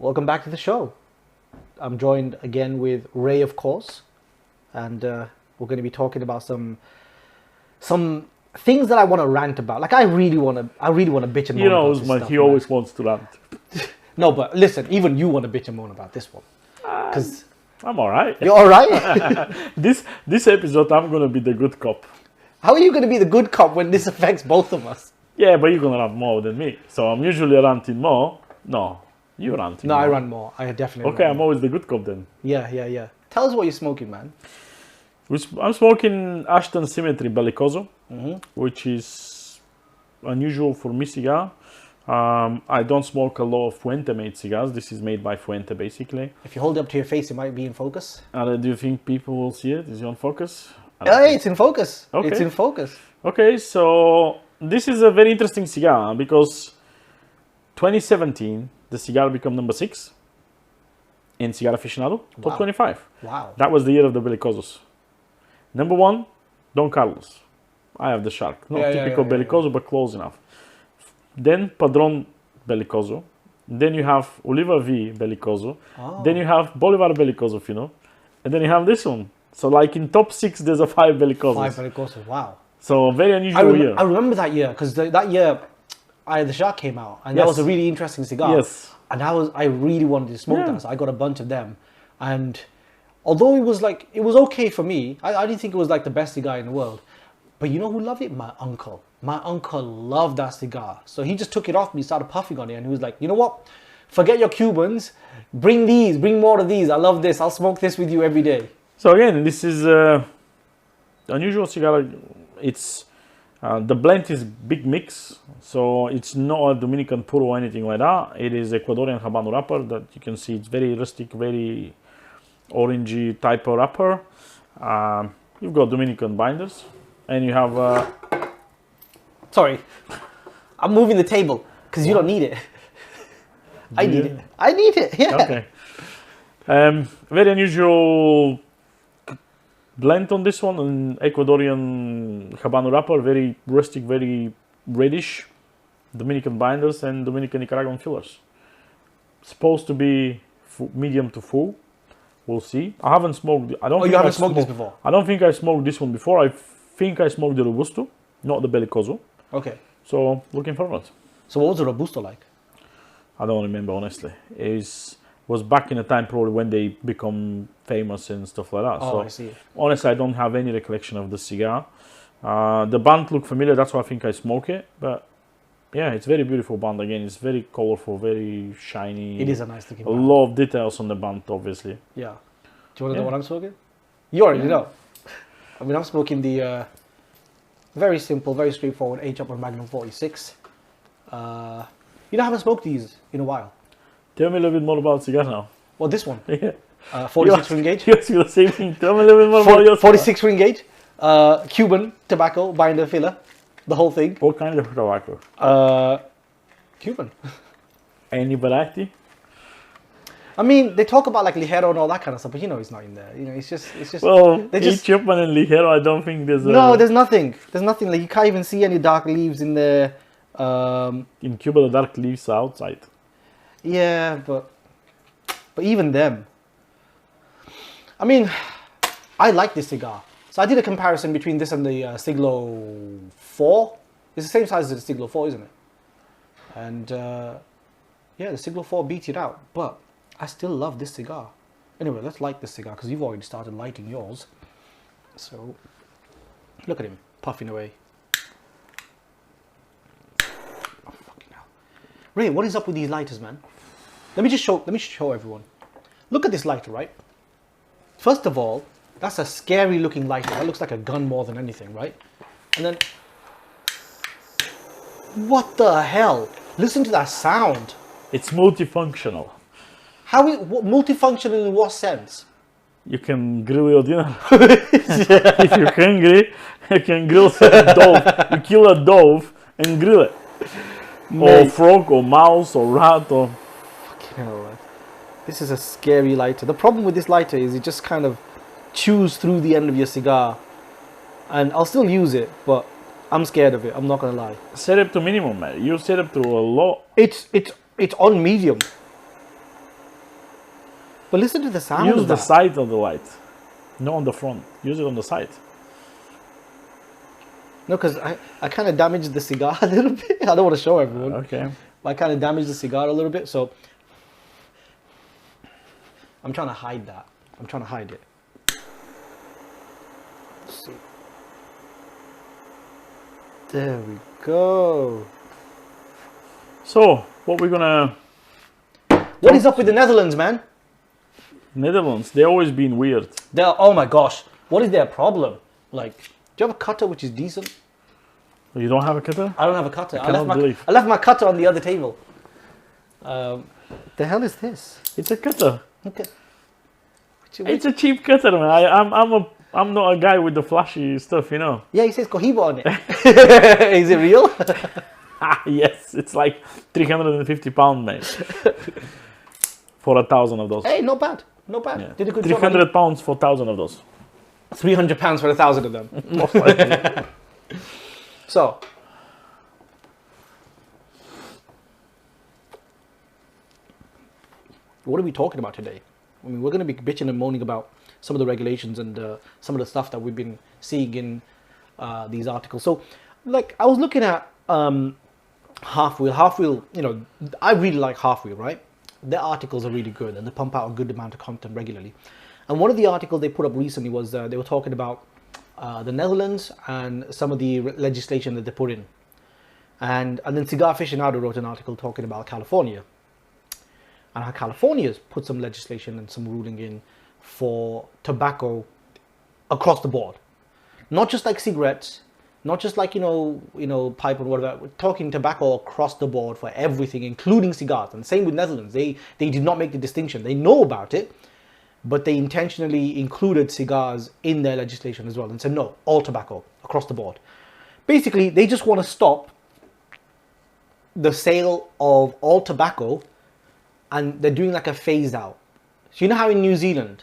Welcome back to the show. I'm joined again with Ray, of course, and we're going to be talking about some things that I want to rant about. Like I really want to bitch and moan about this Usman, stuff, he man. always wants to rant. No, but listen, even you want to bitch and moan about this one, because I'm all right. you're all right. This episode, I'm gonna be the good cop. How are you going to be the good cop when this affects both of us? Yeah, but you're gonna rant more than me. So I'm usually ranting more. No, you ranting. No, more. I run more. I definitely. Okay, run I'm more. always the good cop then. Yeah. Tell us what you're smoking, man. I'm smoking Ashton Symmetry Bellicoso, which is unusual for me cigar. I don't smoke a lot of Fuente made cigars. This is made by Fuente basically. If you hold it up to your face, it might be in focus. Do you think people will see it? Is it on focus? Hey, it's in focus. Okay. It's in focus. Okay, so this is a very interesting cigar because 2017, the cigar became number 6 in Cigar Aficionado, top Wow. 25. Wow. That was the year of the Bellicosos. Number 1, Don Carlos. I have the shark. Not typical Bellicoso, but close enough. Then Padron Bellicoso. Then you have Oliva V Bellicoso. Oh. Then you have Bolivar Bellicoso Fino. And then you have this one. So like in top 6, there's a 5 Bellicosos. 5 Bellicosos. Wow. So very unusual year. I remember that year because that year, the Shark came out, and that was a really interesting cigar. Yes. And I really wanted to smoke Yeah. that, so I got a bunch of them. And although it was okay for me, I didn't think it was like the best cigar in the world. But you know who loved it? My uncle. My uncle loved that cigar. So he just took it off me, started puffing on it, and he was like, you know what? Forget your Cubans. Bring more of these. I love this. I'll smoke this with you every day. So again, this is unusual cigar. It's the blend is big mix, so it's not a Dominican Puro or anything like that. It is Ecuadorian Habano wrapper that you can see. It's very rustic, very orangey type of wrapper. You've got Dominican binders, and you have. Sorry, I'm moving the table because you don't need it. I need it. I need it. Yeah. Okay. Very unusual blend on this one, an Ecuadorian Habano wrapper, very rustic, very reddish, Dominican binders and Dominican Nicaraguan fillers. Supposed to be medium to full. We'll see. I haven't smoked. I don't. Oh, you haven't smoked this before? I don't think I smoked this one before. I think I smoked the Robusto, not the Bellicoso. Okay. So looking forward. So what was the Robusto like? I don't remember honestly. It was back in the time probably when they become famous and stuff like that. Oh, so I see. honestly, I don't have any recollection of the cigar. The band looked familiar. That's why I think I smoke it. But yeah, it's very beautiful band. Again, it's very colorful, very shiny. It is a nice looking A band. lot of details on the band, obviously. Yeah. Do you want to know Yeah. what I'm smoking? You already know. I mean, I'm smoking the very simple, very straightforward H-Upper Magnum 46. I haven't smoked these in a while. Tell me a little bit more about cigar now. Well, this one, Yeah. 46 ring gauge. You asked me the same thing. Tell me a little bit more about your cigar. 46 ring gauge, Cuban tobacco binder filler, the whole thing. What kind of tobacco? Cuban. Any variety? I mean, they talk about like Ligero and all that kind of stuff, but it's not in there. It's just. Well, they just Chapman and Ligero, I don't think there's a... no. There's nothing. There's nothing. Like you can't even see any dark leaves in there. In Cuba, the dark leaves are outside. Yeah, but even them. I mean, I like this cigar. So I did a comparison between this and the Siglo 4. It's the same size as the Siglo 4, isn't it? And yeah, the Siglo 4 beat it out. But I still love this cigar. Anyway, let's light this cigar because you've already started lighting yours. So look at him puffing away. Oh, fucking hell. Ray, what is up with these lighters, man? Let me show everyone. Look at this lighter, right? First of all, that's a scary looking lighter. That looks like a gun more than anything, right? And then, what the hell? Listen to that sound. It's multifunctional. Multifunctional in what sense? You can grill your dinner. If you're hungry, you can grill some dove. You kill a dove and grill it. Or frog, or mouse, or rat, or... Fucking hell, man. This is a scary lighter. The problem with this lighter is it just kind of chews through the end of your cigar. And I'll still use it, but I'm scared of it. I'm not gonna lie. Set up to minimum, man. You set up to a low. It's on medium. But listen to the sound Use of the that. side of the light, not on the front. Use it on the side. No, because I kind of damaged the cigar a little bit. I don't want to show everyone. Okay. But I kind of damaged the cigar a little bit, so I'm trying to hide that. I'm trying to hide it. Let's see. There we go. So, what we're gonna... What is up with the Netherlands, man? Netherlands, they've always been weird. Oh my gosh, what is their problem? Like, do you have a cutter which is decent? You don't have a cutter? I don't have a cutter. I cannot believe. left my cutter on the other table. The hell is this? It's a cutter. Okay. It's a cheap cutter, man. I'm not a guy with the flashy stuff, you know. Yeah, he says Cohiba on it. Is it real? Yes, it's like £350, mate. For 1,000 of those. Hey, not bad. Not bad. Yeah. Did a good job. £300 for 1,000 of those. £300 for 1,000 of them. Most likely. So, what are we talking about today? I mean, we're going to be bitching and moaning about some of the regulations and some of the stuff that we've been seeing in these articles. So, like, I was looking at Half Wheel. Half Wheel, you know, I really like Half Wheel, right? Their articles are really good and they pump out a good amount of content regularly. And one of the articles they put up recently was they were talking about the Netherlands and some of the legislation that they put in. And then Cigar Aficionado wrote an article talking about California. And how California's put some legislation and some ruling in for tobacco across the board. Not just like cigarettes, not just like, you know, pipe and whatever. We're talking tobacco across the board for everything, including cigars. And same with Netherlands. They did not make the distinction. They know about it, but they intentionally included cigars in their legislation as well and said, no, all tobacco across the board. Basically, they just want to stop the sale of all tobacco, and they're doing like a phase out. So you know how in New Zealand,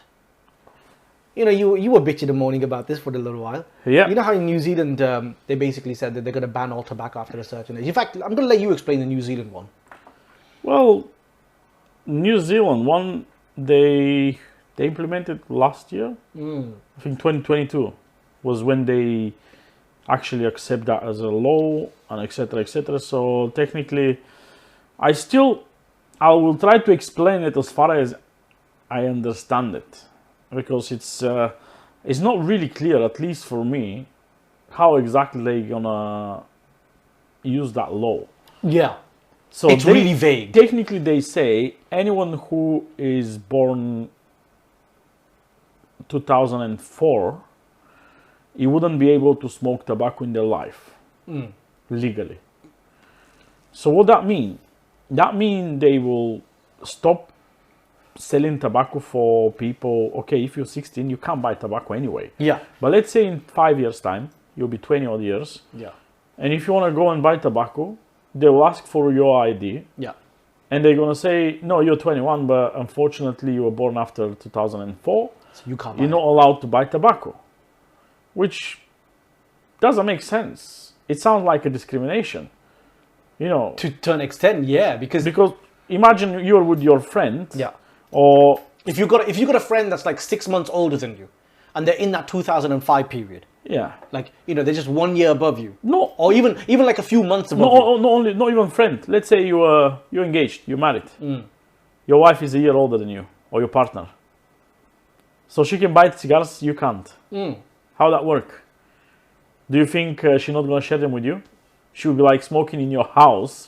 you know, you were bitching and moaning about this for a little while. Yeah. You know how in New Zealand, they basically said that they're going to ban all tobacco after a certain age. In fact, I'm going to let you explain the New Zealand one. Well, New Zealand one, they implemented last year. I think 2022 was when they actually accept that as a law and etc. etc. So technically, I will try to explain it as far as I understand it, because it's not really clear, at least for me, how exactly they're gonna use that law. Yeah. So It's really vague. Technically, they say anyone who is born 2004, he wouldn't be able to smoke tobacco in their life legally. So what that mean? That means they will stop selling tobacco for people. Okay, if you're 16, you can't buy tobacco anyway. Yeah. But let's say in 5 years' time, you'll be 20 odd years. Yeah. And if you want to go and buy tobacco, they will ask for your ID. Yeah. And they're going to say, no, you're 21, but unfortunately you were born after 2004. So you can't buy You're not allowed to buy tobacco. Which doesn't make sense. It sounds like a discrimination. You know, to an extent, yeah, because imagine you're with your friend. yeah, Or if you got a friend that's like 6 months older than you, and they're in that 2005 period, yeah, like, you know, they're just 1 year above you, no, or even like a few months above you. not even friend. Let's say you're engaged, you're married. Your wife is a year older than you, or your partner. So she can buy cigars, you can't. How that work? Do you think she's not gonna share them with you? She would be like smoking in your house,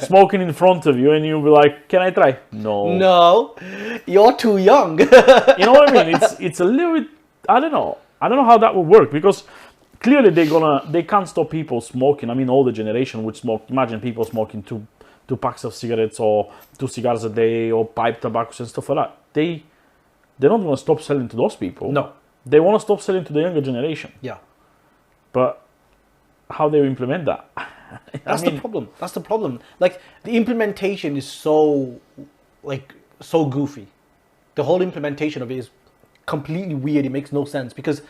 smoking in front of you, and you'll be like, "Can I try?" No. No, you're too young. You know what I mean? It's a little bit. I don't know how that would work, because clearly they can't stop people smoking. I mean, older generation would smoke. Imagine people smoking two packs of cigarettes or 2 cigars a day or pipe tobaccos and stuff like that. They're not going to stop selling to those people. No, they want to stop selling to the younger generation. Yeah, but how they implement that? That's the problem. That's the problem. Like, the implementation is so goofy. The whole implementation of it is completely weird. It makes no sense, because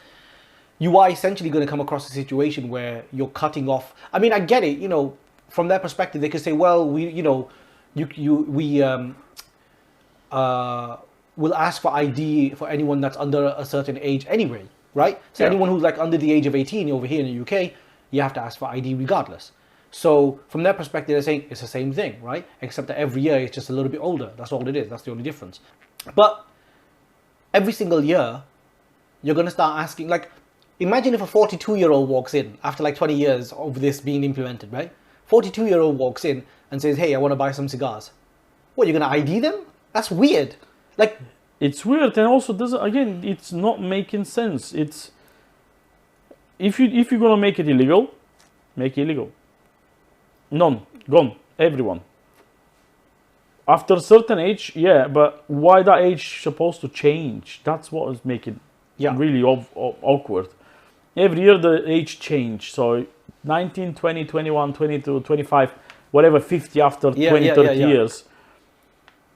you are essentially going to come across a situation where you're cutting off. I mean, I get it. You know, from their perspective, we will ask for ID for anyone that's under a certain age anyway, right? So Yeah. anyone who's like under the age of 18 over here in the UK, you have to ask for ID regardless. So from their perspective, they're saying it's the same thing, right? Except that every year it's just a little bit older. That's all it is. That's the only difference. But every single year, you're going to start asking, like, imagine if a 42-year-old walks in after like 20 years of this being implemented, right? 42-year-old walks in and says, hey, I want to buy some cigars. What, you're going to ID them? That's weird. Like, It's weird, and also doesn't, again, it's not making sense. It's if you're gonna make it illegal, make it illegal. None, gone, everyone. After a certain age, yeah, but why that age supposed to change? That's what is making really awkward. Every year the age change. So 19, 20, 21, 22, 25, whatever, 50 after 20, 30 years.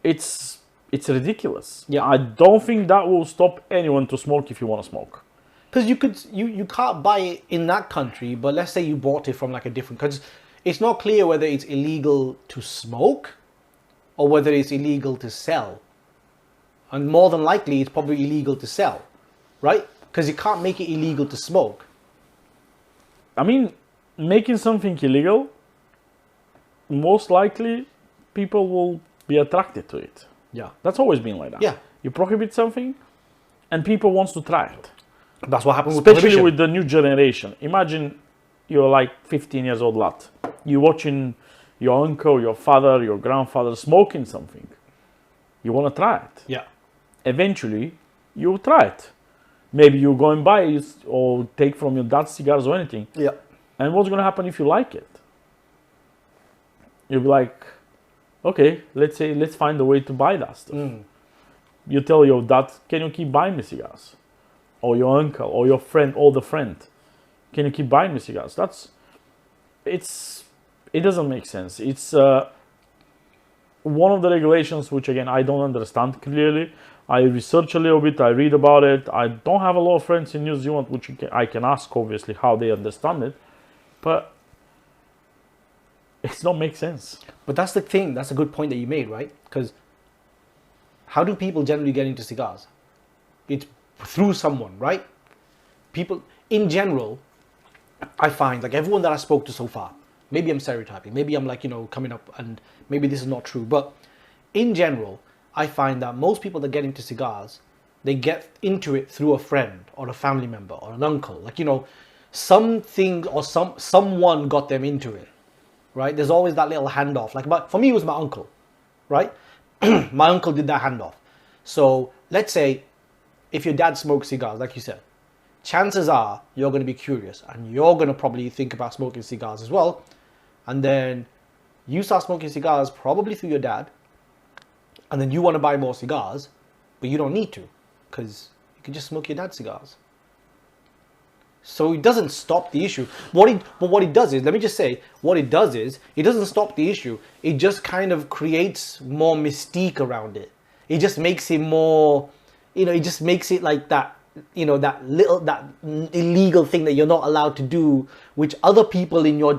It's ridiculous. Yeah. I don't think that will stop anyone to smoke if you want to smoke. because you can't buy it in that country, but let's say you bought it from like a different country. It's not clear whether it's illegal to smoke or whether it's illegal to sell. And more than likely, it's probably illegal to sell, right? Because you can't make it illegal to smoke. I mean, making something illegal, most likely people will be attracted to it. Yeah. That's always been like that. Yeah. You prohibit something and people want to try it. That's what happened with Especially prohibition. with the new generation. Imagine you're like 15 years old lad. You're watching your uncle, your father, your grandfather smoking something. You want to try it. Yeah. Eventually, you'll try it. Maybe you go and buy it or take from your dad's cigars or anything. Yeah. And what's going to happen if you like it? You'll be like, okay, let's find a way to buy that stuff. You tell your dad, can you keep buying me cigars? Or your uncle, or your friend, older friend, can you keep buying me cigars? It doesn't make sense. It's one of the regulations which, again, I don't understand clearly. I research a little bit, I read about it. I don't have a lot of friends in New Zealand, which I can ask, obviously, how they understand it. But it's not make sense. But that's the thing. That's a good point that you made, right? Because how do people generally get into cigars? It's through someone, right? People, in general, I find, like everyone that I spoke to so far, maybe I'm stereotyping, maybe I'm like, coming up and maybe this is not true, but in general, I find that most people that get into cigars, they get into it through a friend or a family member or an uncle. Like, something or someone got them into it, right? There's always that little handoff. Like, but for me, it was my uncle, right? My uncle did that handoff. So let's say if your dad smokes cigars, like you said, chances are you're going to be curious and you're going to probably think about smoking cigars as well. And then you start smoking cigars probably through your dad. And then you want to buy more cigars, but you don't need to because you can just smoke your dad's cigars. So it doesn't stop the issue. But what it does is, let me just say, what it does is, it doesn't stop the issue. It just kind of creates more mystique around it. It just makes it more, it just makes it like that, that illegal thing that you're not allowed to do, which other people in your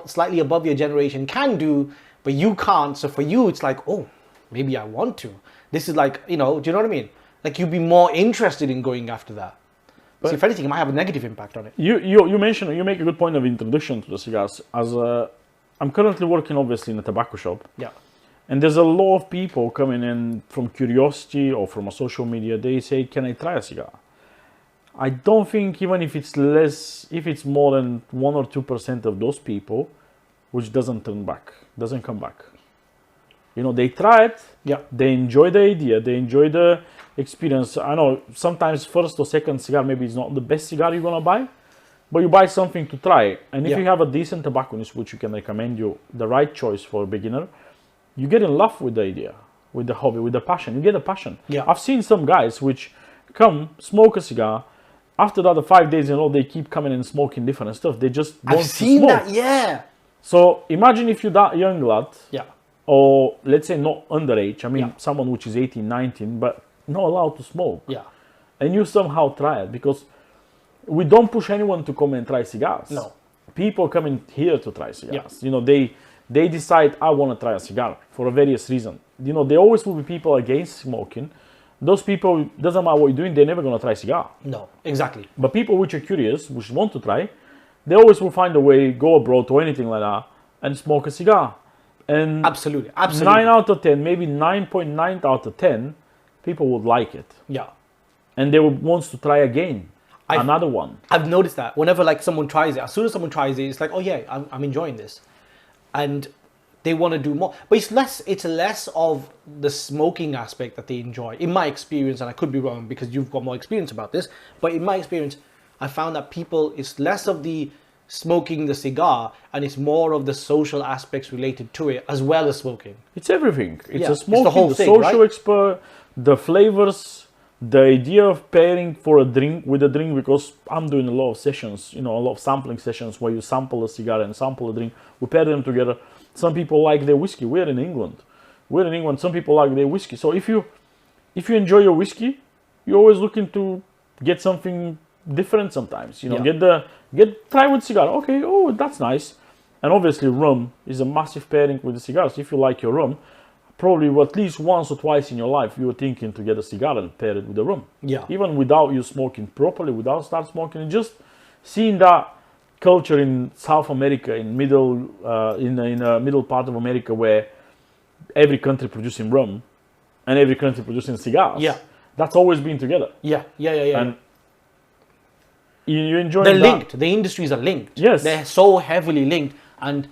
slightly above your generation can do, but you can't. So for you, it's like, oh, maybe I want to. This is like, do you know what I mean? Like you'd be more interested in going after that. But so if anything, it might have a negative impact on it. You mentioned, you make a good point of introduction to the cigars. As I'm currently working, obviously, in a tobacco shop. Yeah. And there's a lot of people coming in from curiosity or from a social media. They say, can I try a cigar? I don't think even if it's less, if it's more than 1 or 2% of those people, which doesn't come back. They try it, they enjoy the idea, they enjoy the experience. I know sometimes first or second cigar maybe it's not the best cigar you're gonna buy, but you buy something to try. And if you have a decent tobacconist, which you can recommend you, the right choice for a beginner, you get in love with the idea, with the hobby, with the passion. You get a passion. Yeah. I've seen some guys which come, smoke a cigar, after that, the 5 days in a row, they keep coming and smoking different stuff. They just want I've to seen smoke. that, yeah. So imagine if you're that young lad, Yeah. or let's say not underage, I mean someone which is 18, 19, but not allowed to smoke. Yeah. And you somehow try it, because we don't push anyone to come and try cigars. No. People come in here to try cigars. They decide, I want to try a cigar for a various reason. There always will be people against smoking, those people, doesn't matter what you're doing, they're never going to try cigar. No, exactly. But people which are curious, which want to try, they always will find a way, go abroad or anything like that, and smoke a cigar. And Absolutely. 9 out of 10, maybe 9.9 out of 10, people would like it. Yeah. And they would want to try again, another one. I've noticed that whenever like someone tries it, as soon as someone tries it, it's like, oh yeah, I'm enjoying this. And they want to do more. But it's less of the smoking aspect that they enjoy. In my experience, and I could be wrong because you've got more experience about this, but in my experience, I found that it's less of the smoking the cigar and it's more of the social aspects related to it as well as smoking. It's everything. It's Yeah, a smoking, it's the whole the thing, social right? expert, the flavors, the idea of pairing for a drink with a drink, because I'm doing a lot of sessions, a lot of sampling sessions where you sample a cigar and sample a drink. We pair them together. Some people like their whiskey. We're in England. Some people like their whiskey. So if you enjoy your whiskey, you're always looking to get something different sometimes. Try with cigar. Okay, oh, that's nice. And obviously rum is a massive pairing with the cigars. If you like your rum, probably at least once or twice in your life you were thinking to get a cigar and pair it with the rum. Yeah. Even without you smoking properly, without start smoking, just seeing that culture in South America, in middle part of America, where every country producing rum and every country producing cigars. Yeah. That's always been together. Yeah. And you enjoy They're that. linked. The industries are linked. Yes. They're so heavily linked. And,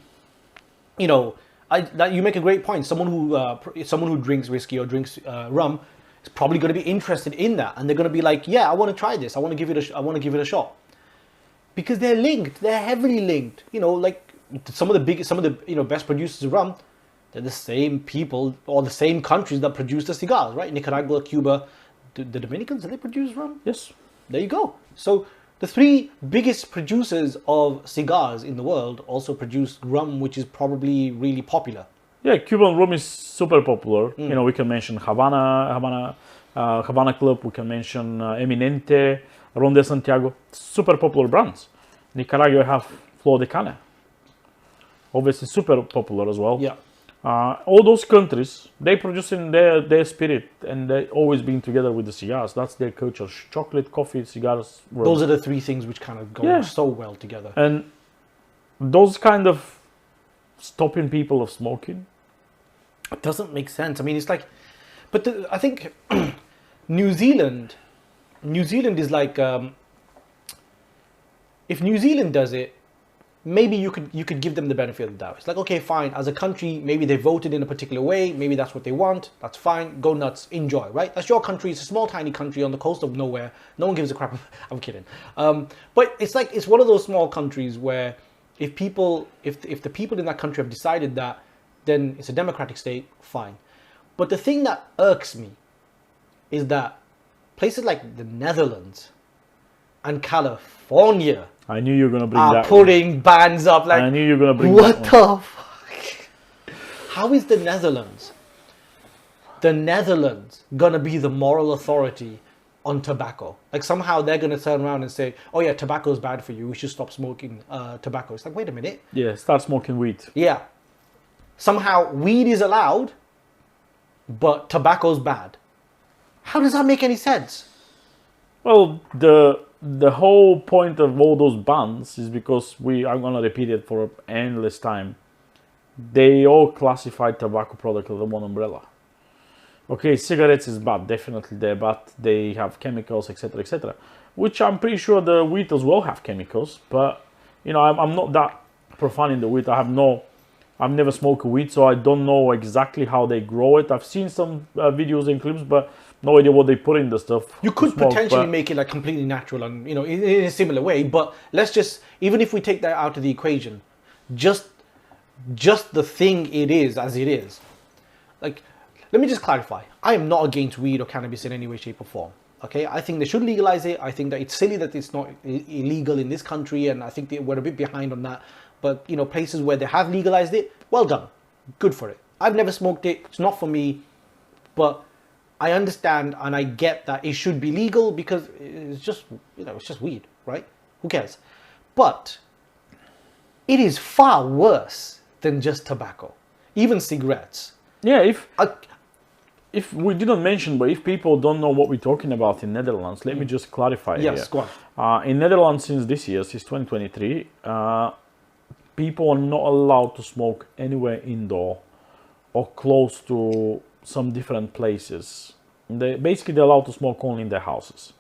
you make a great point. Someone who drinks whiskey or drinks rum is probably going to be interested in that. And they're going to be like, yeah, I want to try this. I want to give it a shot. Because they're linked. They're heavily linked. Like some of the best producers of rum, they're the same people or the same countries that produce the cigars, right? Nicaragua, Cuba, the Dominicans, do they produce rum? Yes. There you go. So the 3 biggest producers of cigars in the world also produce rum, which is probably really popular. Yeah, Cuban rum is super popular. We can mention Havana Club. We can mention Eminente, Ron de Santiago. Super popular brands. Nicaragua have Flor de Cana. Obviously super popular as well. Yeah. All those countries, they produce in their spirit, and they always been together with the cigars. That's their culture. Chocolate, coffee, cigars. Rum. Those are the 3 things which kind of go so well together. And those kind of stopping people of smoking, it doesn't make sense. I mean, it's like, but I think New Zealand is like, if New Zealand does it, maybe you could give them the benefit of the doubt. It's like, okay, fine. As a country, maybe they voted in a particular way. Maybe that's what they want. That's fine. Go nuts. Enjoy, right? That's your country. It's a small, tiny country on the coast of nowhere. No one gives a crap. I'm kidding. But it's one of those small countries where if the people in that country have decided that, then it's a democratic state, fine. But the thing that irks me is that places like the Netherlands and California I knew you were going to bring are that putting bans up. Like, I knew you were going to bring what that one. the fuck? How is the Netherlands gonna be the moral authority on tobacco? Like somehow they're gonna turn around and say, "Oh yeah, tobacco is bad for you. We should stop smoking tobacco." It's like, wait a minute. Yeah, start smoking weed. Yeah. Somehow weed is allowed, but tobacco's bad. How does that make any sense? Well, the whole point of all those bans is because I'm gonna repeat it for endless time. They all classify tobacco product under one umbrella. Okay, cigarettes is bad, definitely they're bad. They have chemicals, etc., etc. Which I'm pretty sure the weed as well have chemicals. But I'm not that profound in the weed. I've never smoked weed, so I don't know exactly how they grow it. I've seen some videos and clips, but no idea what they put in the stuff. You could potentially make it like completely natural and in a similar way, but let's just, even if we take that out of the equation, just the thing it is as it is. Like, let me just clarify. I am not against weed or cannabis in any way, shape or form. Okay, I think they should legalize it. I think that it's silly that it's not illegal in this country, and I think we're a bit behind on that. But places where they have legalized it, well done, good for it. I've never smoked it. It's not for me, but I understand and I get that it should be legal because it's just it's just weed, right? Who cares? But it is far worse than just tobacco, even cigarettes. Yeah, if we didn't mention, but if people don't know what we're talking about in Netherlands, let me just clarify Yes, here. go on. In Netherlands, since this year, since 2023, people are not allowed to smoke anywhere indoor or close to some different places. They're allowed to smoke only in their houses.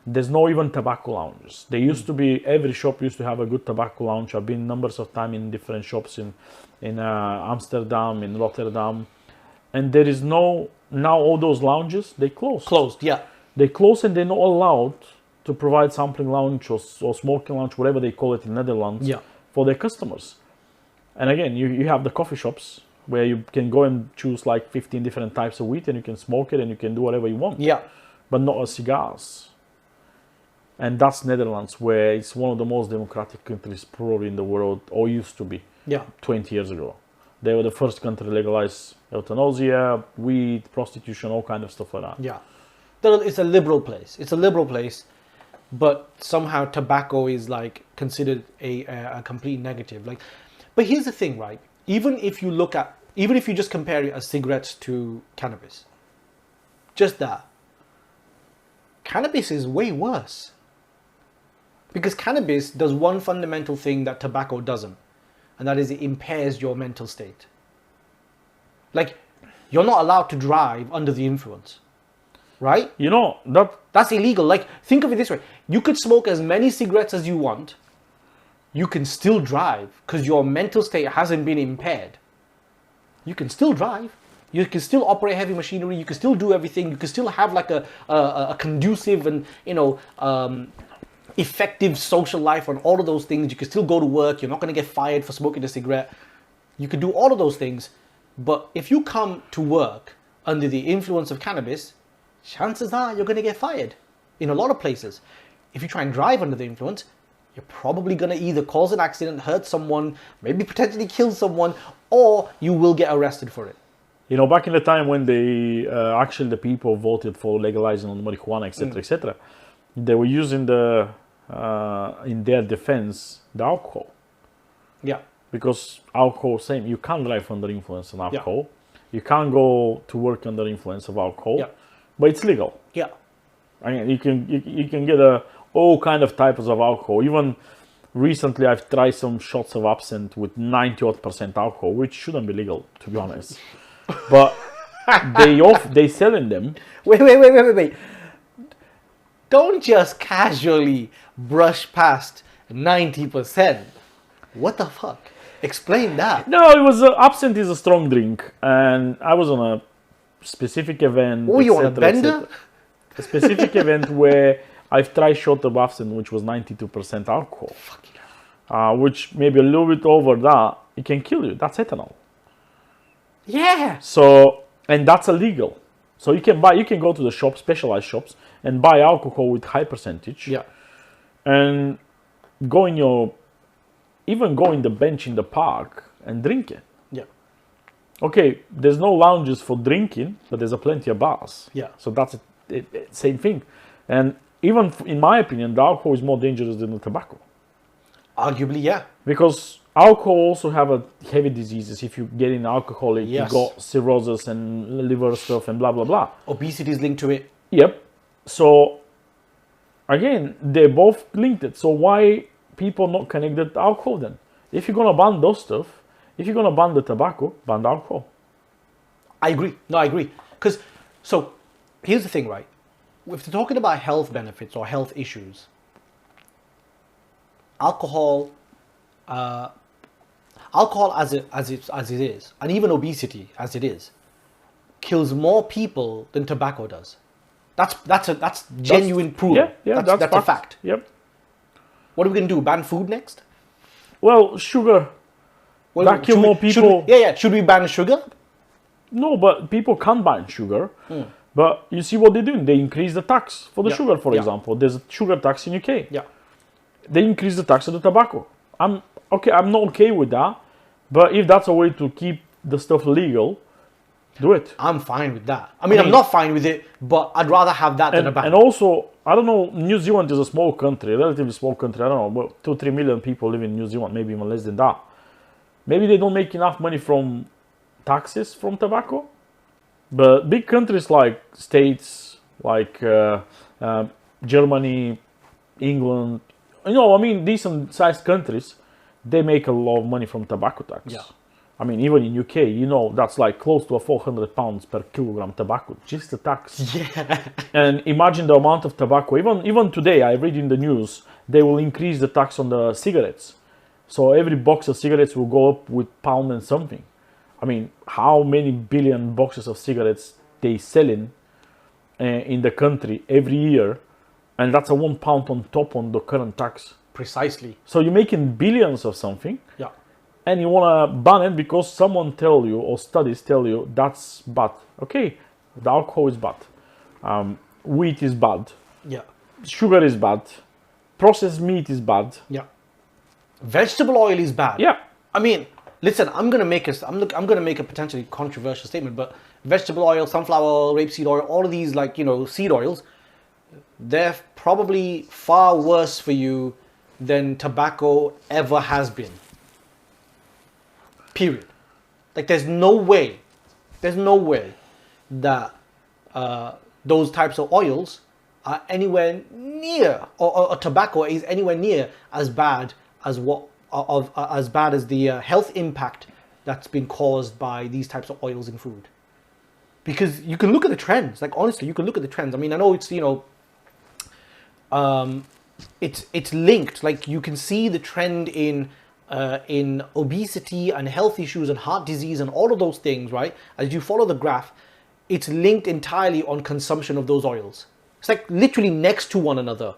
There's no even tobacco lounges. There used to be, every shop used to have a good tobacco lounge. I've been numbers of time in different shops in Amsterdam, in Rotterdam, and there is no, now all those lounges, they closed. Closed, yeah. They close and they're not allowed to provide sampling lounge or smoking lounge, whatever they call it in Netherlands, Yeah. for their customers. And again, you have the coffee shops where you can go and choose like 15 different types of weed and you can smoke it and you can do whatever you want. Yeah. But not as cigars. And that's Netherlands, where it's one of the most democratic countries probably in the world, or used to be, Yeah. 20 years ago. They were the first country to legalize euthanasia, weed, prostitution, all kind of stuff like that. Yeah. It's a liberal place. It's a liberal place, but somehow tobacco is like considered a complete negative. Like, but here's the thing, right? Even if you just compare it as cigarettes to cannabis, just that, cannabis is way worse. Because cannabis does one fundamental thing that tobacco doesn't, and that is it impairs your mental state. Like, you're not allowed to drive under the influence, right? You know, That's illegal. Like, think of it this way. You could smoke as many cigarettes as you want. You can still drive because your mental state hasn't been impaired. You can still drive. You can still operate heavy machinery. You can still do everything. You can still have like a conducive and, effective social life and all of those things. You can still go to work. You're not going to get fired for smoking a cigarette. You can do all of those things. But if you come to work under the influence of cannabis, chances are you're going to get fired in a lot of places. If you try and drive under the influence, you're probably going to either cause an accident, hurt someone, maybe potentially kill someone, or you will get arrested for it. You know, back in the time when they actually the people voted for legalizing on marijuana, etc., etc., they were using in their defense the alcohol. Yeah. Because alcohol, same, you can't drive under influence of alcohol. Yeah. You can't go to work under influence of alcohol. Yeah. But it's legal. Yeah. I mean, you can get all kind of types of alcohol. Even recently, I've tried some shots of absinthe with 90% alcohol, which shouldn't be legal, to be honest. But they selling them. Wait. Don't just casually brush past 90%. What the fuck? Explain that. No, it was absinthe is a strong drink, and I was on a specific event. Oh, you on a bender? A specific event where I've tried shot of absinthe, which was 92% alcohol. Which maybe a little bit over that, it can kill you. That's ethanol. Yeah. So, and that's illegal. So you can go to the shop, specialized shops, and buy alcohol with high percentage. Yeah. And even go in the bench in the park and drink it. Yeah. Okay, there's no lounges for drinking, but there's plenty of bars. Yeah. So that's same thing. And even in my opinion, the alcohol is more dangerous than the tobacco. Arguably, yeah. Because alcohol also have heavy diseases. If you get in alcoholic, yes. You got cirrhosis and liver stuff and blah, blah, blah. Obesity is linked to it. Yep. So, again, they're both linked. So why people not connected to alcohol then? If you're going to ban those stuff, if you're going to ban the tobacco, ban the alcohol. I agree. No, I agree. So, here's the thing, right? If they're talking about health benefits or health issues, alcohol as it is, and even obesity as it is, kills more people than tobacco does. That's genuine proof. Yeah, that's a fact. Yep. What are we gonna do? Ban food next? Well, sugar. That kill more people. Should we ban sugar? No, but people can't ban sugar. But you see what they're doing. They increase the tax for the sugar, for example. There's a sugar tax in UK. Yeah. They increase the tax on the tobacco. I'm not okay with that. But if that's a way to keep the stuff legal, do it. I'm fine with that. I mean, I'm not fine with it, but I'd rather have that than a ban. And also, I don't know, New Zealand is a small country, a relatively small country. I don't know, about 2-3 million people live in New Zealand, maybe even less than that. Maybe they don't make enough money from taxes from tobacco. But big countries like States, like Germany, England, I mean, decent sized countries, they make a lot of money from tobacco tax. Yeah. I mean, even in UK, that's like close to £400 per kilogram tobacco, just the tax. Yeah. And imagine the amount of tobacco. Even today, I read in the news, they will increase the tax on the cigarettes. So every box of cigarettes will go up with pound and something. I mean, how many billion boxes of cigarettes they selling in the country every year, and that's a £1 on top on the current tax. Precisely. So you're making billions of something, Yeah. and you want to ban it because someone tell you or studies tell you that's bad. Okay, the alcohol is bad, wheat is bad, Yeah. sugar is bad, processed meat is bad. Yeah. Vegetable oil is bad. Yeah. I mean, listen, I'm gonna make a potentially controversial statement, but vegetable oil, sunflower oil, rapeseed oil, all of these seed oils, they're probably far worse for you than tobacco ever has been. Period. Like there's no way that those types of oils are anywhere near, or tobacco is anywhere near as bad as the health impact that's been caused by these types of oils in food. Because you can look at the trends. Like honestly, you can look at the trends. I mean, I know it's it's linked. Like you can see the trend in obesity and health issues and heart disease and all of those things, right? As you follow the graph, it's linked entirely on consumption of those oils. It's like literally next to one another.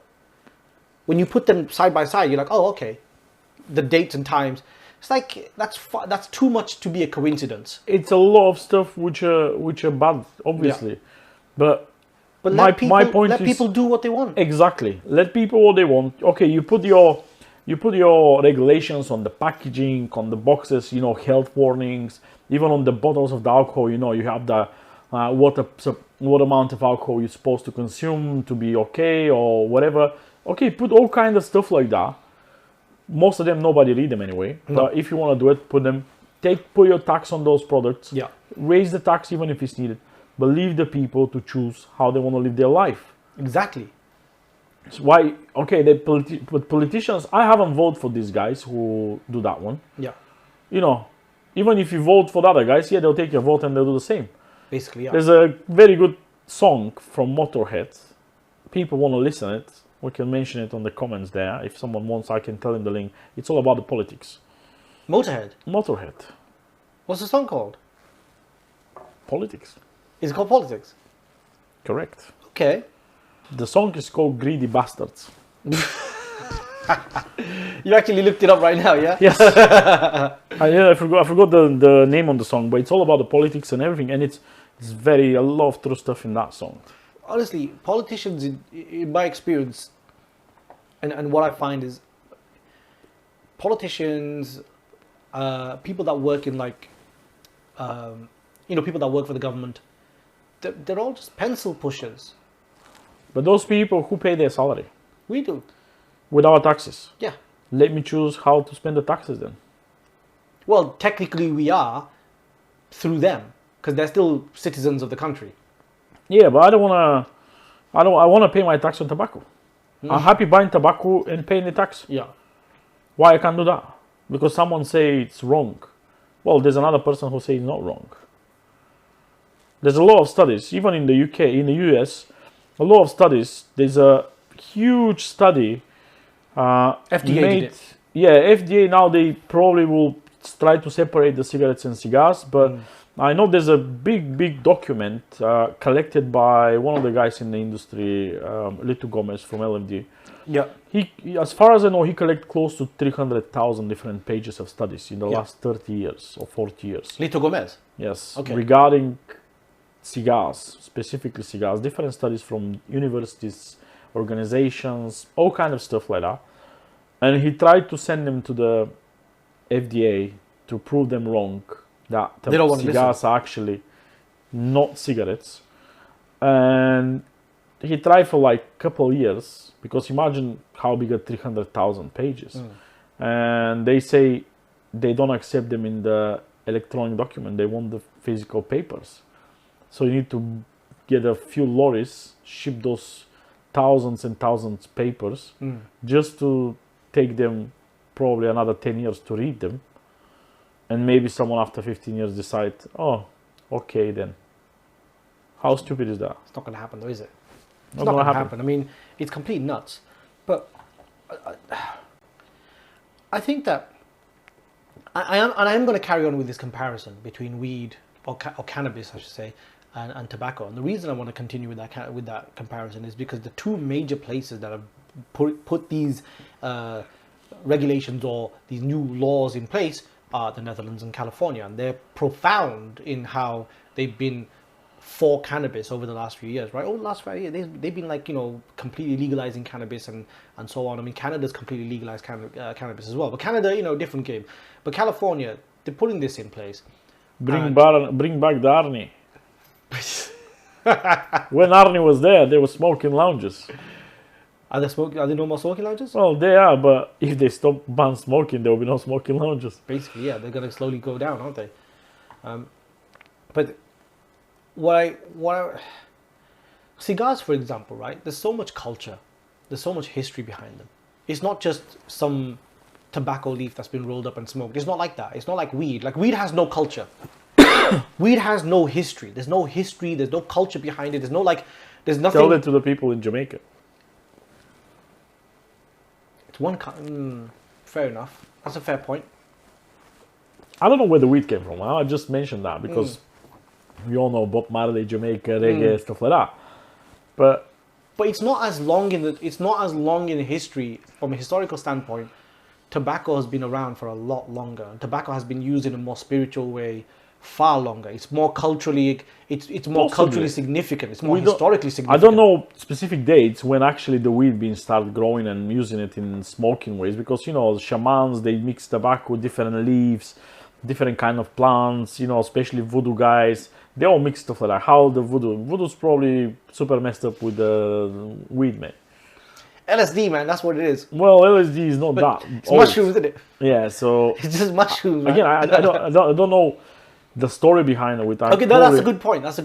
When you put them side by side, you're like, oh, okay. The dates and times. It's like that's too much to be a coincidence. It's a lot of stuff which are bad, obviously, Yeah. but my point let is, people do what they want. Exactly. Let people what they want. Okay, you put your regulations on the packaging, on the boxes, health warnings, even on the bottles of the alcohol, you have the what amount of alcohol you're supposed to consume to be okay or whatever. Okay, put all kind of stuff like that. Most of them nobody read them anyway. No. But if you want to do it, put your tax on those products. Yeah. Raise the tax even if it's needed. But leave the people to choose how they want to live their life. Exactly. So why? Okay, but politicians. I haven't voted for these guys who do that one. Yeah. Even if you vote for the other guys, they'll take your vote and they'll do the same. Basically, yeah. There's a very good song from Motorhead. People want to listen to it. We can mention it on the comments there. If someone wants, I can tell him the link. It's all about the politics. Motorhead. What's the song called? Politics. Is it called Politics? Correct. Okay. The song is called Greedy Bastards. You actually looked it up right now, yeah? Yes. I forgot the name on the song, but it's all about the politics and everything, and it's a lot of true stuff in that song. Honestly, politicians, in my experience, and what I find is, politicians, people that work in people that work for the government, they're all just pencil pushers. But those people who pay their salary We do. with our taxes, Yeah. let me choose how to spend the taxes then. Well, technically we are through them because they're still citizens of the country. Yeah, but I want to pay my tax on tobacco. I'm happy buying tobacco and paying the tax. Yeah. Why I can't do that? Because someone say it's wrong. Well, there's another person who say it's not wrong. There's a lot of studies, even in the UK, in the US, a lot of studies. There's a huge study. FDA did it. Yeah, FDA now they probably will try to separate the cigarettes and cigars, but I know there's a big document collected by one of the guys in the industry, Lito Gomez from LMD. Yeah. He, as far as I know, he collected close to 300,000 different pages of studies in the last 30 years or 40 years. Lito Gomez. Yes, Okay. regarding cigars, specifically cigars, different studies from universities, organizations, all kind of stuff like that. And he tried to send them to the FDA to prove them wrong, that They don't want to cigars are actually not cigarettes. And he tried for like a couple of years, because imagine how big are 300,000 pages. And they say they don't accept them in the electronic document, they want the physical papers. So you need to get a few lorries, ship those thousands and thousands papers, just to take them probably another 10 years to read them. And maybe someone after 15 years decide, oh, okay then. How stupid is that? It's not going to happen though, is it? It's Not not gonna going to happen. happen. I mean, it's complete nuts. But I think that I am going to carry on with this comparison between weed or cannabis, I should say, and tobacco. And the reason I want to continue with that comparison is because the two major places that have put these regulations or these new laws in place are the Netherlands and California, and they're profound in how they've been for cannabis over the last few years, right? Over the last 5 years, they've been like, completely legalizing cannabis and so on. I mean, Canada's completely legalized cannabis as well. But Canada, different game. But California, they're putting this in place. Bring back the Arnie. When Arnie was there, they were smoking lounges. Are there no more smoking lounges? Well, they are, but if they stop ban smoking, there will be no smoking lounges. Basically, yeah, they're going to slowly go down, aren't they? But cigars, for example, right? There's so much culture, there's so much history behind them. It's not just some tobacco leaf that's been rolled up and smoked. It's not like that. It's not like weed. Like weed has no culture. Weed has no history. There's no history. There's no culture behind it. There's nothing. Tell that to the people in Jamaica. It's one fair enough. That's a fair point. I don't know where the weed came from. I just mentioned that because we all know Bob Marley, Jamaica, reggae, stuff like that. But it's not as long in history from a historical standpoint. Tobacco has been around for a lot longer. Tobacco has been used in a more spiritual way far longer. It's more culturally culturally significant. It's more historically significant. I don't know specific dates when actually the weed being started growing and using it in smoking ways, because shamans, they mix tobacco with different leaves, different kind of plants, especially voodoo guys, they all mix stuff like that. How the voodoo's probably super messed up with the weed, man. LSD, man, that's what it is. Well, LSD is not that. It's mushrooms, isn't it? Yeah, so it's just mushrooms. Again, I don't know the story behind it. With that. Okay, that's a good point. That's a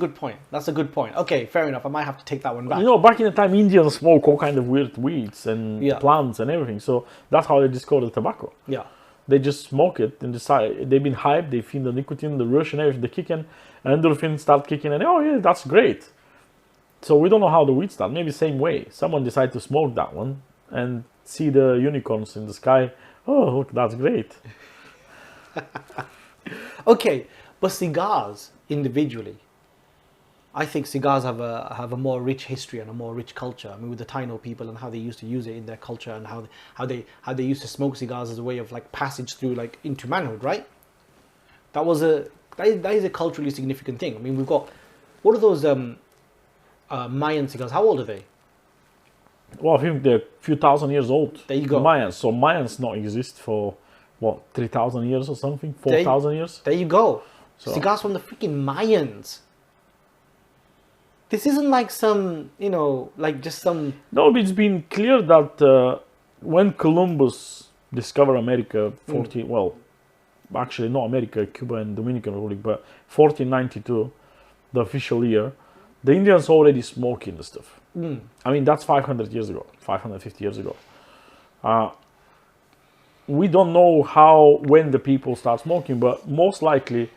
good point. Okay, fair enough. I might have to take that one back. Back in the time, Indians smoke all kind of weird weeds and plants and everything. So that's how they discovered tobacco. Yeah. They just smoke it and decide they've been hyped. They feel the nicotine, the rush, and everything, the kicking, and endorphins start kicking, and oh yeah, that's great. So we don't know how the weed started. Maybe same way. Someone decided to smoke that one and see the unicorns in the sky. Oh, look, that's great. Okay, but cigars individually, I think cigars have a more rich history and a more rich culture. I mean, with the Taino people and how they used to use it in their culture, and how they used to smoke cigars as a way of like passage through like into manhood, right? That is a culturally significant thing. I mean, we've got, what are those Mayan cigars? How old are they? Well, I think they're a few thousand years old. There you go. Mayans. So Mayans not exist for what, 3,000 years or something? 4,000 years? There you go. So, cigars from the freaking Mayans. This isn't like some, like just some... No, it's been clear that when Columbus discovered America, well, actually not America, Cuba and Dominican Republic, but 1492, the official year, the Indians already smoking the stuff. I mean, that's 500 years ago, 550 years ago. We don't know when the people start smoking, but most likely...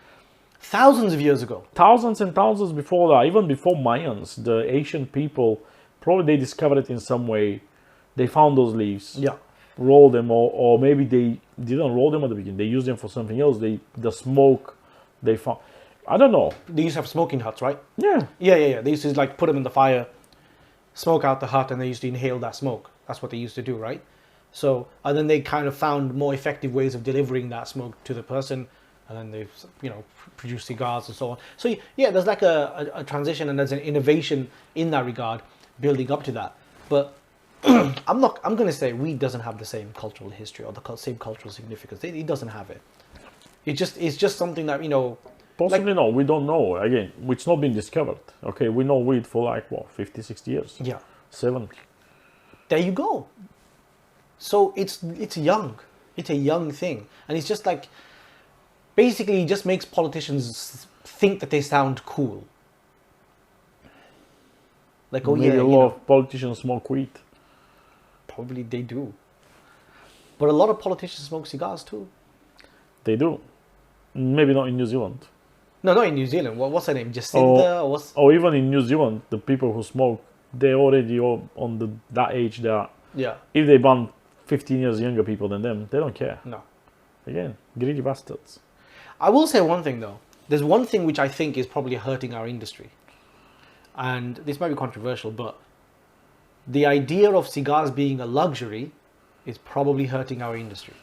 Thousands of years ago. Thousands and thousands before that, even before Mayans, the ancient people, probably they discovered it in some way. They found those leaves, rolled them, or maybe they didn't roll them at the beginning. They used them for something else. The smoke they found, I don't know. They used to have smoking huts, right? Yeah. Yeah. They used to like put them in the fire, smoke out the hut, and they used to inhale that smoke. That's what they used to do, right? So, and then they kind of found more effective ways of delivering that smoke to the person. And then they, produce cigars and so on. So yeah, there's like a transition and there's an innovation in that regard, building up to that. But I'm going to say weed doesn't have the same cultural history or the same cultural significance. It doesn't have it. It's just something that Possibly no, we don't know. Again, it's not been discovered. Okay, we know weed for like what, 50, 60 years. Yeah. 70. There you go. So it's young. It's a young thing, and it's just like. Basically, it just makes politicians think that they sound cool. Like, oh Maybe yeah, a lot of politicians smoke weed. probably they do. But a lot of politicians smoke cigars too. They do. Maybe not in New Zealand. No, not in New Zealand. What's her name? Or, Jacinda? Or what's... or even in New Zealand, the people who smoke, they're already on that age that Yeah. if they ban 15 years younger people than them, they don't care. No. Again, greedy bastards. I will say one thing though. There's one thing which I think is probably hurting our industry. And this might be controversial, but the idea of cigars being a luxury is probably hurting our industry.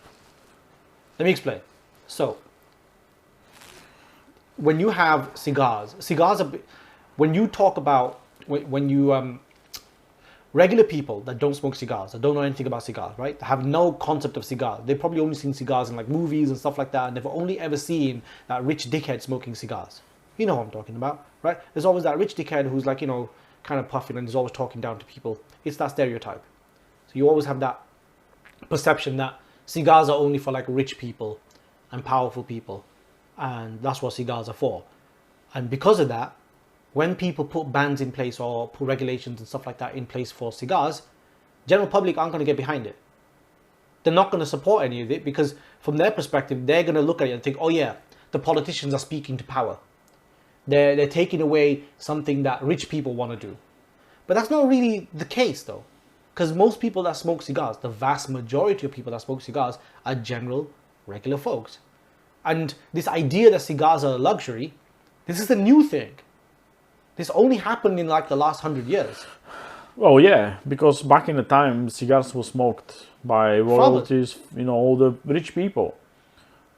Let me explain. So, when you have cigars are, when you talk about, when you, regular people that don't smoke cigars, that don't know anything about cigars, right? Have no concept of cigars. They've probably only seen cigars in like movies and stuff like that, and they've only ever seen that rich dickhead smoking cigars. You know what I'm talking about, right? There's always that rich dickhead who's like, kind of puffing and is always talking down to people. It's that stereotype. So you always have that perception that cigars are only for like rich people and powerful people, and that's what cigars are for. And because of that, when people put bans in place or put regulations and stuff like that in place for cigars, general public aren't going to get behind it. They're not going to support any of it because from their perspective, they're going to look at it and think, oh yeah, the politicians are speaking to power. They're taking away something that rich people want to do. But that's not really the case though. Because most people that smoke cigars, the vast majority of people that smoke cigars are general, regular folks. And this idea that cigars are a luxury, this is a new thing. This only happened in like the last 100 years. Well, yeah, because back in the time, cigars were smoked by royalties, all the rich people.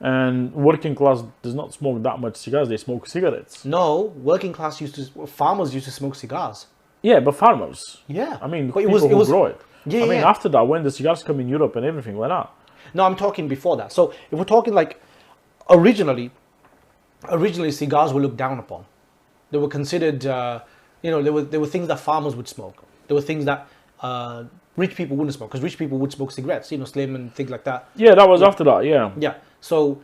And working class does not smoke that much cigars, they smoke cigarettes. No, working class farmers used to smoke cigars. Yeah, but farmers. Yeah. I mean, but people who grow it. Yeah, I mean, after that, when the cigars come in Europe and everything like that. No, I'm talking before that. So if we're talking like originally cigars were looked down upon. They were considered, there were things that farmers would smoke. There were things that rich people wouldn't smoke, because rich people would smoke cigarettes, slim and things like that. Yeah, that was after that, yeah. Yeah, so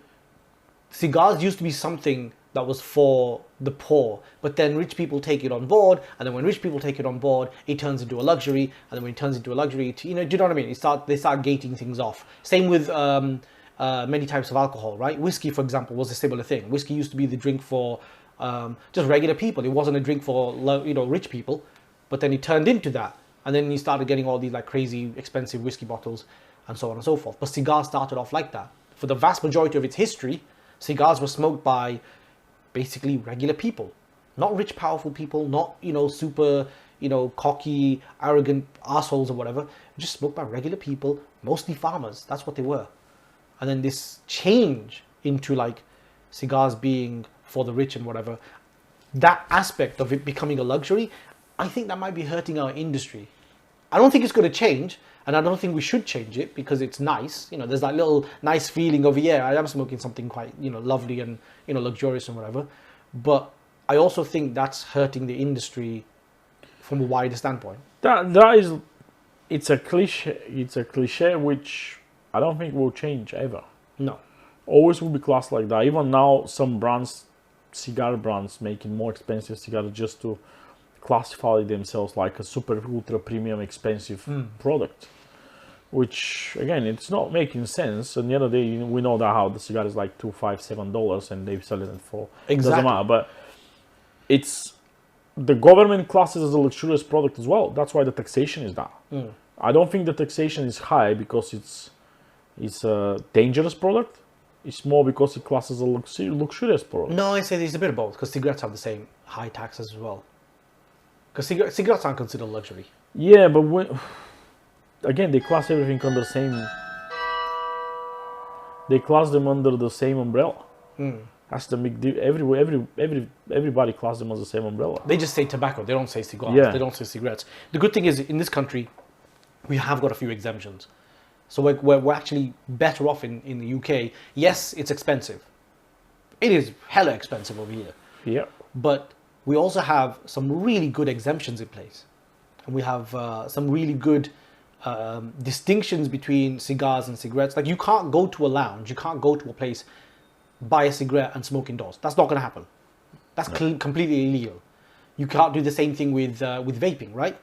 cigars used to be something that was for the poor, but then rich people take it on board, and then when rich people take it on board, it turns into a luxury, and then when it turns into a luxury, do you know what I mean? They start gating things off. Same with many types of alcohol, right? Whiskey, for example, was a similar thing. Whiskey used to be the drink for just regular people. It wasn't a drink for rich people, but then it turned into that, and then you started getting all these like crazy expensive whiskey bottles and so on and so forth. But cigars started off like that. For the vast majority of its history, cigars were smoked by basically regular people, not rich powerful people, not super cocky arrogant assholes or whatever. Just smoked by regular people, mostly farmers. That's what they were. And then this change into like cigars being for the rich and whatever, that aspect of it becoming a luxury, I think that might be hurting our industry. I don't think it's going to change, and I don't think we should change it because it's nice. There's that little nice feeling of, yeah, I am smoking something quite, lovely and, luxurious and whatever. But I also think that's hurting the industry from a wider standpoint. It's a cliche which I don't think will change ever. No. Always will be classed like that. Even now, some brands, cigar brands, making more expensive cigars just to classify themselves like a super ultra premium expensive product, which again, it's not making sense. And the other day, we know that how the cigar is like $2, $5, $7, and they sell it for doesn't matter. But it's the government classes as a luxurious product as well. That's why the taxation is that. I don't think the taxation is high because it's a dangerous product. It's more because it classes a luxurious product. No, I say it's a bit of both, because cigarettes have the same high taxes as well. Because cigarettes aren't considered luxury. Yeah, but again, they class everything under the same. They class them under the same umbrella. That's the big deal. Everybody class them as the same umbrella. They just say tobacco. They don't say cigars. Yeah. They don't say cigarettes. The good thing is, in this country, we have got a few exemptions. So we're actually better off in the UK. Yes, it's expensive. It is hella expensive over here. Yeah. But we also have some really good exemptions in place. And we have some really good distinctions between cigars and cigarettes. Like, you can't go to a lounge, you can't go to a place, buy a cigarette and smoke indoors. That's not going to happen. That's completely illegal. You can't do the same thing with vaping, right?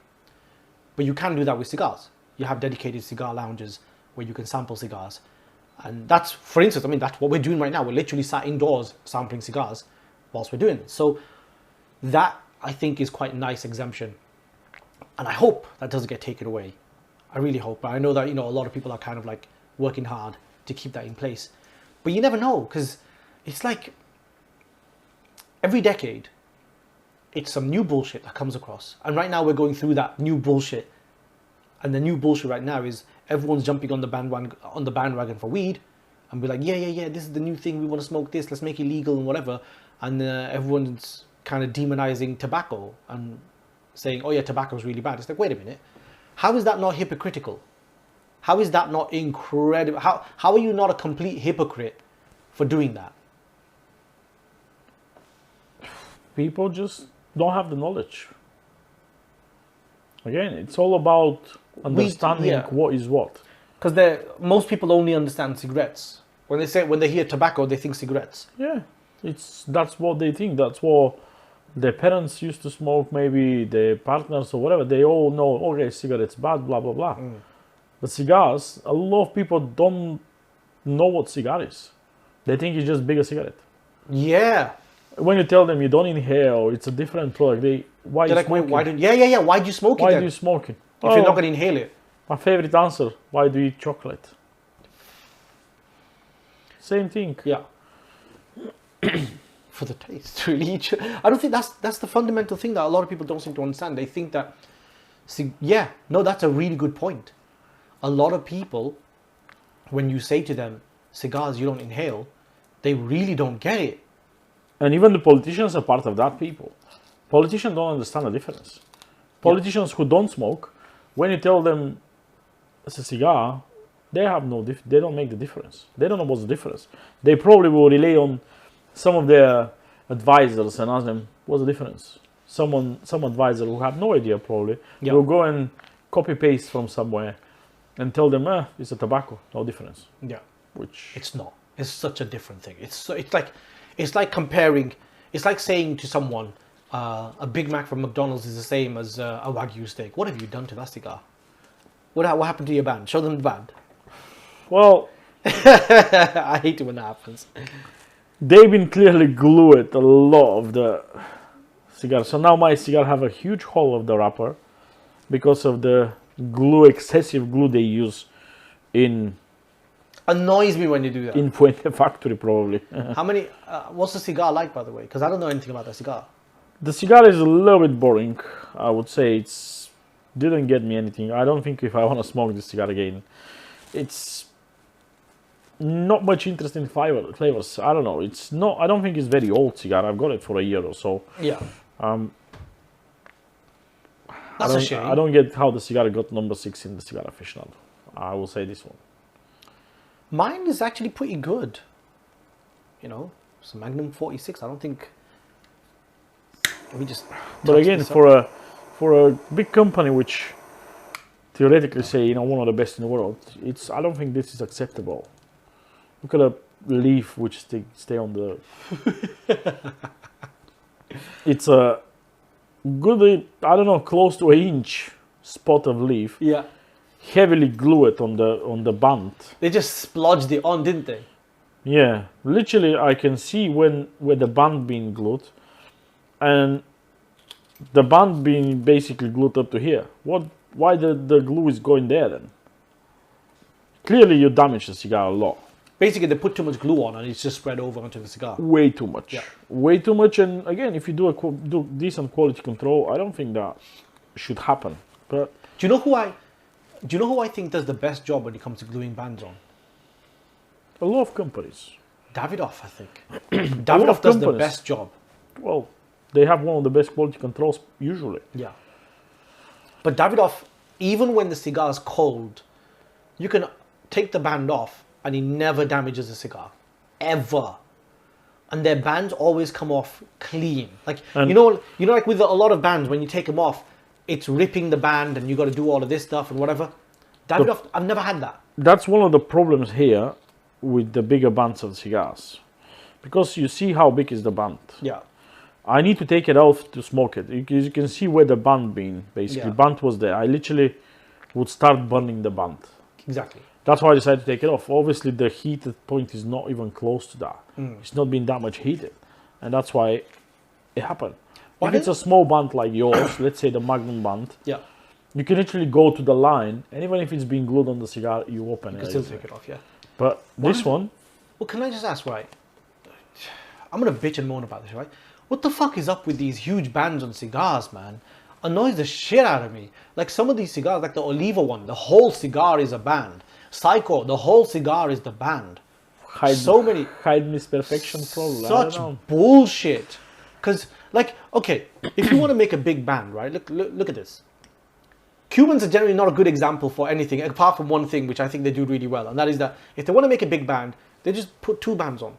But you can do that with cigars. You have dedicated cigar lounges where you can sample cigars. And that's, for instance, I mean, that's what we're doing right now. We're literally sat indoors sampling cigars whilst we're doing it. So that, I think, is quite a nice exemption. And I hope that doesn't get taken away. I really hope. But I know that, you know, a lot of people are kind of like working hard to keep that in place. But you never know, because it's like every decade, it's some new bullshit that comes across. And right now we're going through that new bullshit. And the new bullshit right now is everyone's jumping on the bandwagon for weed and be like, yeah, this is the new thing. We want to smoke this. Let's make it legal and whatever. And everyone's kind of demonizing tobacco and saying, oh yeah, tobacco is really bad. It's like, wait a minute. How is that not hypocritical? How is that not incredible? How are you not a complete hypocrite for doing that? People just don't have the knowledge. Again, it's all about understanding what is what. Because most people only understand cigarettes. When they hear tobacco, they think cigarettes. Yeah, that's what they think. That's what their parents used to smoke, maybe their partners or whatever. They all know, okay, cigarettes bad, blah blah blah. But cigars, a lot of people don't know what cigar is. They think it's just bigger cigarette. Yeah. When you tell them you don't inhale, it's a different product. They're like, wait, why don't? Yeah. Why do you smoke it? Why then? do you smoke it? If you're not going to inhale it. My favorite answer: why do you eat chocolate? Same thing. Yeah. For the taste, really. I don't think that's the fundamental thing that a lot of people don't seem to understand. They think that, that's a really good point. A lot of people, when you say to them, cigars you don't inhale, they really don't get it. And even the politicians are part of that people. Politicians don't understand the difference. Politicians who don't smoke, when you tell them it's a cigar, they have they don't make the difference. They don't know what's the difference. They probably will rely on some of their advisors and ask them, what's the difference? Some advisor who have no idea probably will go and copy paste from somewhere and tell them, it's a tobacco, no difference. Yeah. Which it's not. It's such a different thing. It's like comparing. It's like saying to someone, a Big Mac from McDonald's is the same as a Wagyu steak. What have you done to that cigar? What happened to your band? Show them the band. Well, I hate it when that happens. They've been clearly glued a lot of the cigar. So now my cigar have a huge hole of the wrapper because of the excessive glue they use in. Annoys me when you do that. In Fuente factory, probably. How many? What's the cigar like, by the way? Because I don't know anything about the cigar. The cigar is a little bit boring. I would say didn't get me anything. I don't think if I want to smoke this cigar again, it's not much interest in flavors. I don't know. It's not. I don't think it's very old cigar. I've got it for a year or so. Yeah. That's a shame. I don't get how the cigar got number 6 in the Cigar Aficionado. I will say this one. Mine is actually pretty good. You know, it's a Magnum 46. I don't think. Let me just. But again, for a big company which theoretically say one of the best in the world, I don't think this is acceptable. Look at a leaf which stay on the. It's a good, I don't know, close to an inch spot of leaf. Yeah. Heavily glued on the band. They just splodged it on, didn't they? Yeah, literally I can see where the band being glued, and the band being basically glued up to here. Why the glue is going there then? Clearly you damage the cigar a lot. Basically they put too much glue on and it's just spread over onto the cigar. Way too much. Yeah. Way too much, and again, if you do decent quality control, I don't think that should happen. But do you know who I think does the best job when it comes to gluing bands on? a lot of companies. Davidoff, I think. Davidoff does the best job. Well, they have one of the best quality controls usually. Yeah. But Davidoff, even when the cigar is cold, you can take the band off and it never damages the cigar. Ever. And their bands always come off clean. Like, you know, like with a lot of bands, when you take them off, it's ripping the band and you got to do all of this stuff and whatever. Davidoff, I've never had that. That's one of the problems here with the bigger bands of cigars. Because you see how big is the band. Yeah. I need to take it off to smoke it. You can see where the band been, basically. Yeah. Band was there. I literally would start burning the band. Exactly. That's why I decided to take it off. Obviously, the heated point is not even close to that. It's not been that much heated. And that's why it happened. Why if it's a small band like yours, let's say the Magnum band, Yeah. you can literally go to the line, and even if it's been glued on the cigar, you open You it. can still take it off, yeah. But this one, Well, can I just ask, right? I'm gonna bitch and moan about this, right? What the fuck is up with these huge bands on cigars, man? Annoys the shit out of me. Like some of these cigars, like the Oliva one, the whole cigar is a band. Psycho, the whole cigar is the band. So many hide misperfection probably. I such don't know. bullshit. Because, like, okay, if you want to make a big band, right? Look at this. Cubans are generally not a good example for anything apart from one thing, which I think they do really well, and that is that if they want to make a big band, they just put two bands on.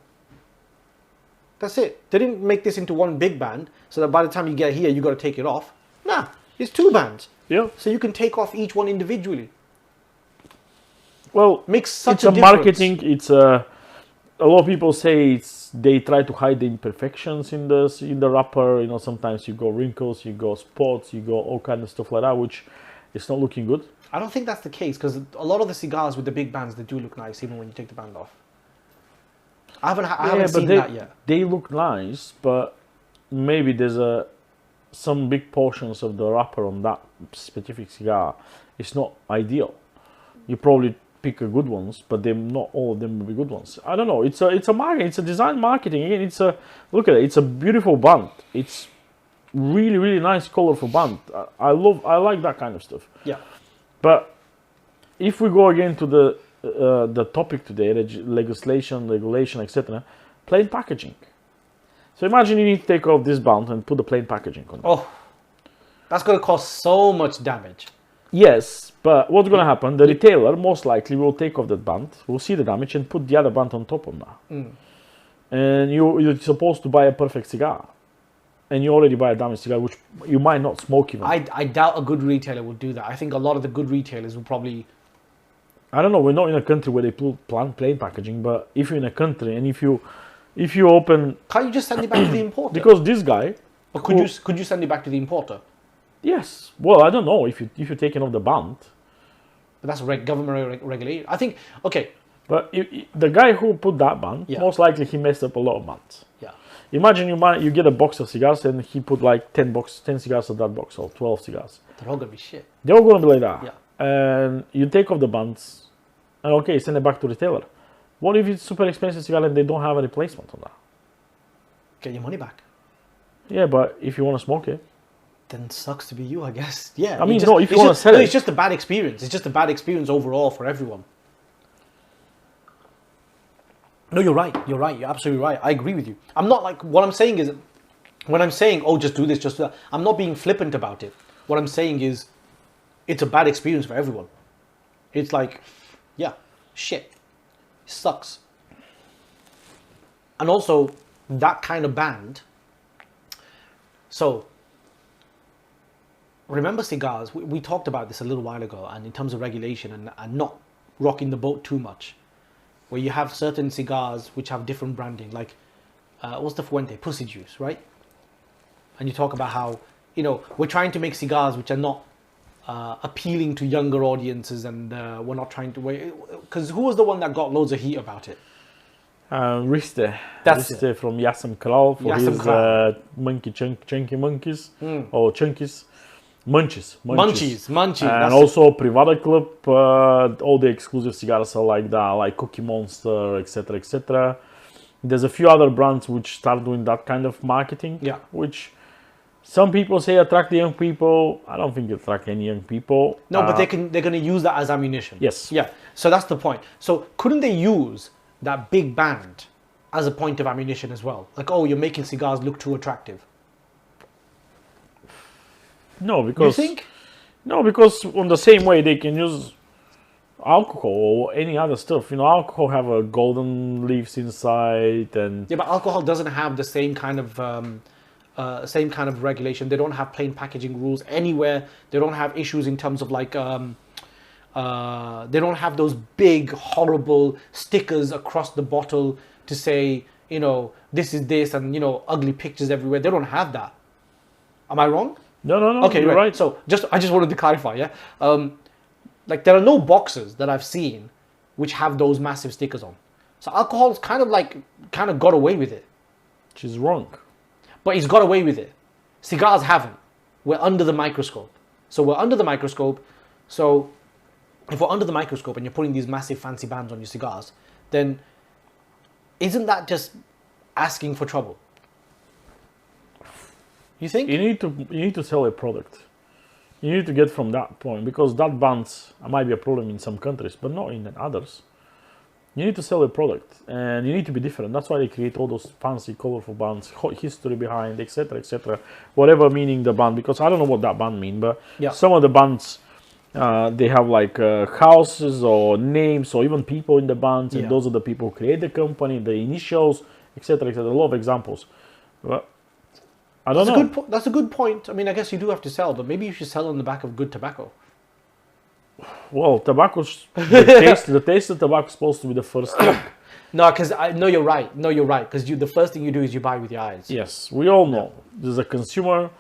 That's it. They didn't make this into one big band, so that by the time you get here, you got to take it off. Nah, it's two bands. Yeah. So you can take off each one individually. Well, Makes such it's a a difference. marketing. It's a lot of people say they try to hide the imperfections in the wrapper. You know, sometimes you go wrinkles, you go spots, you go all kind of stuff like that, which is not looking good. I don't think that's the case because a lot of the cigars with the big bands, they do look nice even when you take the band off. I haven't seen that yet. They look nice, but maybe there's some big portions of the wrapper on that specific cigar. It's not ideal. You probably pick a good ones, but they're not all of them will be good ones. I don't know. It's a marketing. It's a design marketing. Again, look at it. It's a beautiful band. It's really, really nice, colorful band. I like that kind of stuff. Yeah. But if we go again to the topic today, legislation, regulation, etc., plain packaging. So imagine you need to take off this band and put the plain packaging on it. Oh, that's going to cause so much damage. Yes, but what's going to happen? The retailer most likely will take off that band, will see the damage, and put the other band on top of that. And you're supposed to buy a perfect cigar. And you already buy a damaged cigar, which you might not smoke even. I doubt a good retailer would do that. I think a lot of the good retailers will probably... I don't know, we're not in a country where they put plain packaging, but if you're in a country and if you open... Can't you just send it back to the importer? Because this guy... But could you send it back to the importer? Yes. Well, I don't know if you're taking off the band. But that's government regulation. I think, okay. But the guy who put that band, most likely he messed up a lot of bands. Yeah. Imagine you get a box of cigars and he put like 10 cigars in that box, or 12 cigars. They're all going to be shit. They're all going to be like that. Yeah. And you take off the bands and okay, send it back to retailer. What if it's super expensive cigar and they don't have a replacement on that? Get your money back. Yeah, but if you want to smoke it, then sucks to be you, I guess. Yeah. I mean, no, if you want to sell it. It's just a bad experience. It's just a bad experience overall for everyone. No, you're right. You're right. You're absolutely right. I agree with you. I'm not like, what I'm saying is, when I'm saying, oh, just do this, just do that, I'm not being flippant about it. What I'm saying is, it's a bad experience for everyone. It's like, yeah, shit. It sucks. And also, that kind of band. So, remember cigars, we talked about this a little while ago, and in terms of regulation and not rocking the boat too much, where you have certain cigars which have different branding, like, what's the Fuente? Pussy Juice, right? And you talk about how, we're trying to make cigars which are not appealing to younger audiences, and we're not trying to wait. Because who was the one that got loads of heat about it? Riste. That's Riste from Yassam Kral for Yassam his chunky monkeys or chunkies. Munchies. And also Privada Club, all the exclusive cigars are like that, like Cookie Monster, etc., etc. There's a few other brands which start doing that kind of marketing, which some people say attract the young people. I don't think it attract any young people. No, but they're going to use that as ammunition. Yes. Yeah. So that's the point. So couldn't they use that big band as a point of ammunition as well? Like, oh, you're making cigars look too attractive. No, because you think? No, because on the same way they can use alcohol or any other stuff. Alcohol have a golden leaves inside, and yeah, but alcohol doesn't have the same kind of regulation. They don't have plain packaging rules anywhere. They don't have issues in terms of like they don't have those big horrible stickers across the bottle to say you know, this is this and, you know, ugly pictures everywhere. They don't have that. Am I wrong? No. Okay, you're right. So I just wanted to clarify, yeah. Like there are no boxes that I've seen which have those massive stickers on. So alcohol's kind of got away with it. Which is wrong. But he's got away with it. Cigars haven't. We're under the microscope. So we're under the microscope. So if we're under the microscope and you're putting these massive fancy bands on your cigars, then isn't that just asking for trouble? You think? You need to sell a product. You need to get from that point, because that bands might be a problem in some countries, but not in others. You need to sell a product, and you need to be different. That's why they create all those fancy, colorful bands, history behind, etc., etc. Whatever meaning the band, because I don't know what that band mean, but some of the bands, they have like houses or names or even people in the bands, and those are the people who create the company, the initials, etc., etc. A lot of examples. But I don't know. That's a good point. I mean, I guess you do have to sell, but maybe you should sell on the back of good tobacco. Well, the taste of tobacco is supposed to be the first thing. No, because I know you're right. No, you're right. Because the first thing you do is you buy with your eyes. Yes, we all know. There's a consumer.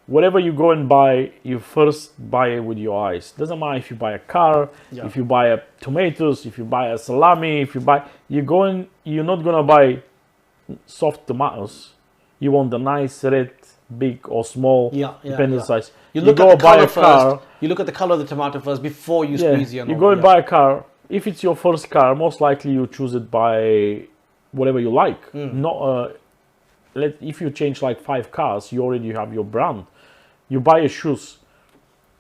Whatever you go and buy, you first buy it with your eyes. Doesn't matter if you buy a car, if you buy a tomatoes, if you buy a salami, you're not gonna buy soft tomatoes. You want the nice red, big or small, depending on the size. You look at the color first. You look at the color of the tomato first before you squeeze your. You go and buy a car. If it's your first car, most likely you choose it by whatever you like. Not if you change like 5 cars, you already have your brand. You buy a shoes.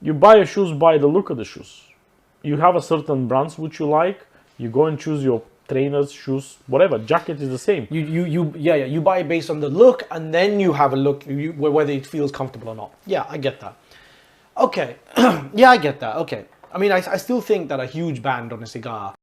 You buy a shoes by the look of the shoes. You have a certain brands which you like. You go and choose your trainers, shoes, whatever. Jacket is the same. You buy it based on the look, and then you have a look whether it feels comfortable or not. Yeah, I get that. Okay, yeah, I get that. Okay, I mean, I still think that a huge band on a cigar